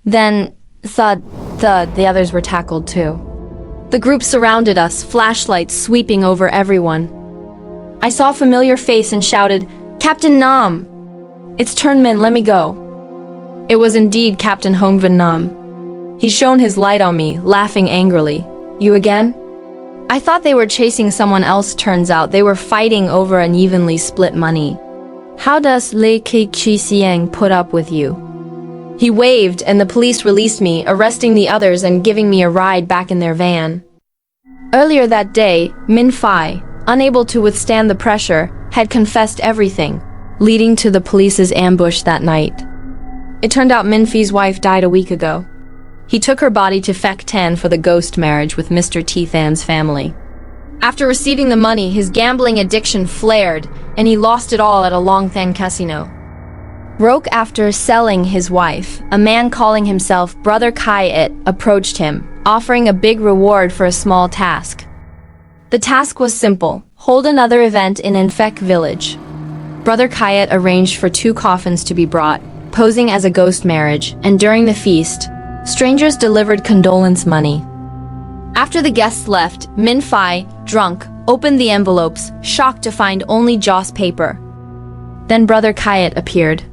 Then, thud, thud, the others were tackled too. The group surrounded us, flashlights sweeping over everyone. I saw a familiar face and shouted, "Captain Nam! It's Turnman, let me go." It was indeed Captain Hongvan Nam. He shone his light on me, laughing angrily. "You again?" I thought they were chasing someone else. Turns out they were fighting over unevenly split money. "How does Le Kik put up with you?" He waved and the police released me, arresting the others and giving me a ride back in their van. Earlier that day, Minh Phi, unable to withstand the pressure, had confessed everything, leading to the police's ambush that night. It turned out Minh Phi's wife died a week ago. He took her body to Phek Tan for the ghost marriage with Mr. T Than's family. After receiving the money, his gambling addiction flared, and he lost it all at a Long Than casino. Broke after selling his wife, a man calling himself Brother Kayet approached him, offering a big reward for a small task. The task was simple: hold another event in Phek village. Brother Kayet arranged for 2 coffins to be brought, posing as a ghost marriage, and during the feast, strangers delivered condolence money. After the guests left, Minh Phi, drunk, opened the envelopes, shocked to find only joss paper. Then Brother Kayet appeared.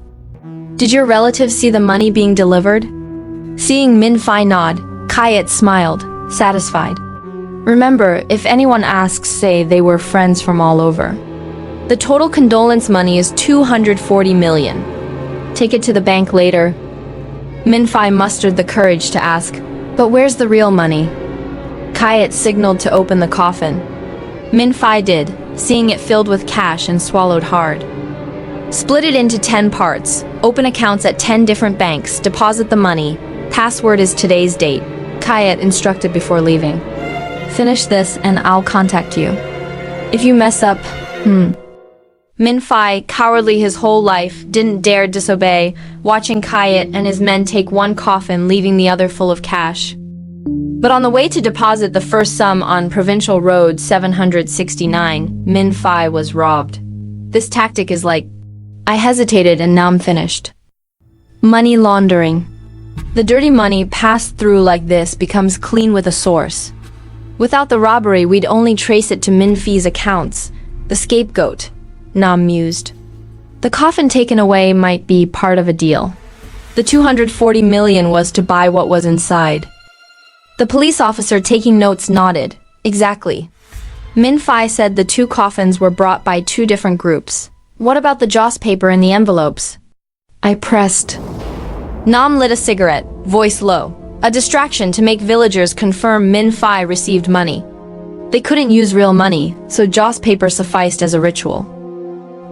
"Did your relatives see the money being delivered?" Seeing Minh Phi nod, Kayet smiled, satisfied. "Remember, if anyone asks, say they were friends from all over. The total condolence money is 240 million. Take it to the bank later." Minh Phi mustered the courage to ask, "But where's the real money?" Kayet signaled to open the coffin. Minh Phi did, seeing it filled with cash and swallowed hard. "Split it into 10 parts, open accounts at 10 different banks, deposit the money. Password is today's date," Kayet instructed before leaving. "Finish this and I'll contact you. If you mess up, Minh Phi, cowardly his whole life, didn't dare disobey, watching Kayet and his men take one coffin, leaving the other full of cash. But on the way to deposit the first sum on Provincial Road 769, Minh Phi was robbed. This tactic is like... I hesitated and now I'm finished. Money laundering. The dirty money passed through like this becomes clean with a source. Without the robbery, we'd only trace it to Minh Phi's accounts, the scapegoat. Nam mused. The coffin taken away might be part of a deal. The 240 million was to buy what was inside. The police officer taking notes nodded. Exactly. Minh Phi said the 2 coffins were brought by 2 different groups. What about the joss paper in the envelopes? I pressed. Nam lit a cigarette, voice low. A distraction to make villagers confirm Minh Phi received money. They couldn't use real money, so joss paper sufficed as a ritual.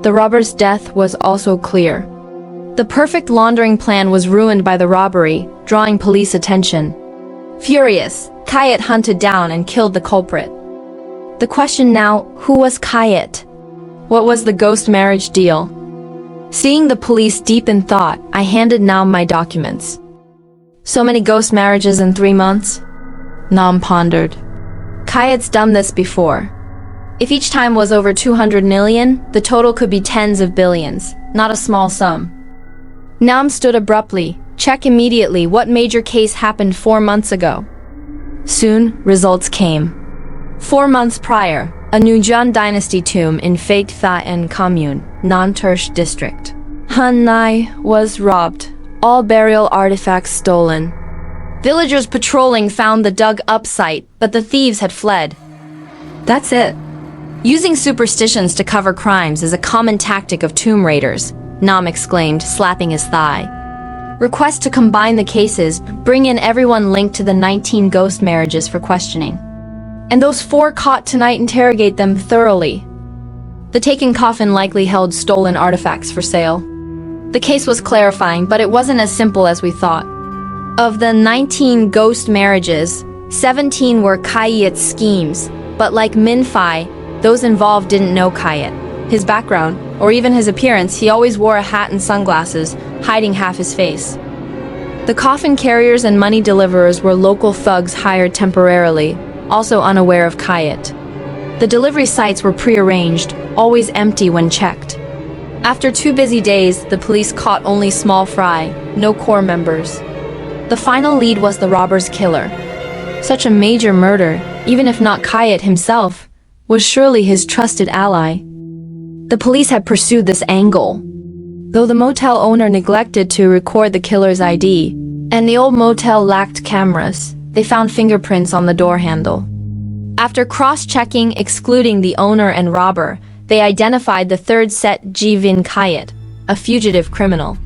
The robber's death was also clear. The perfect laundering plan was ruined by the robbery, drawing police attention. Furious, Kayet hunted down and killed the culprit. The question now, who was Kayet? What was the ghost marriage deal? Seeing the police deep in thought, I handed Nam my documents. So many ghost marriages in 3 months? Nam pondered. Kayet's done this before. If each time was over 200 million, the total could be tens of billions, not a small sum. Nam stood abruptly. Check immediately, what major case happened 4 months ago? Soon, results came. 4 months prior, a Nujun dynasty tomb in Phek Tan Commune, Nan District. Han Nai was robbed. All burial artifacts stolen. Villagers patrolling found the dug-up site, but the thieves had fled. That's it. Using superstitions to cover crimes is a common tactic of tomb raiders, Nam exclaimed, slapping his thigh. Request to combine the cases, bring in everyone linked to the 19 ghost marriages for questioning. And those 4 caught tonight, interrogate them thoroughly. The taken coffin likely held stolen artifacts for sale. The case was clarifying, but it wasn't as simple as we thought. Of the 19 ghost marriages, 17 were Kayet's schemes, but like Minh Phi, those involved didn't know Kayet, his background, or even his appearance. He always wore a hat and sunglasses, hiding half his face. The coffin carriers and money deliverers were local thugs hired temporarily, also unaware of Kayet. The delivery sites were prearranged, always empty when checked. After 2 busy days, the police caught only small fry, no core members. The final lead was the robber's killer. Such a major murder, even if not Kayet himself, was surely his trusted ally. The police had pursued this angle. Though the motel owner neglected to record the killer's ID, and the old motel lacked cameras, they found fingerprints on the door handle. After cross-checking excluding the owner and robber, they identified the third set Jivin Kayet, a fugitive criminal.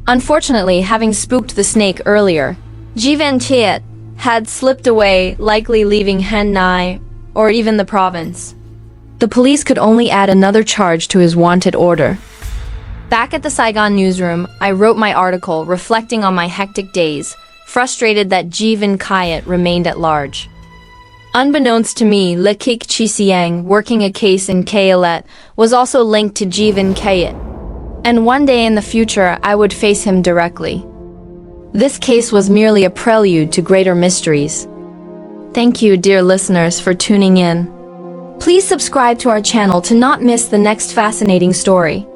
Unfortunately, having spooked the snake earlier, Jivin Kayet had slipped away, likely leaving Hanai or even the province. The police could only add another charge to his wanted order. Back at the Saigon newsroom, I wrote my article reflecting on my hectic days, frustrated that Jivin Kayet remained at large. Unbeknownst to me, Lekik Chisiang, working a case in Kayelet, was also linked to Jivin Kayet. And one day in the future, I would face him directly. This case was merely a prelude to greater mysteries. Thank you, dear listeners, for tuning in. Please subscribe to our channel to not miss the next fascinating story.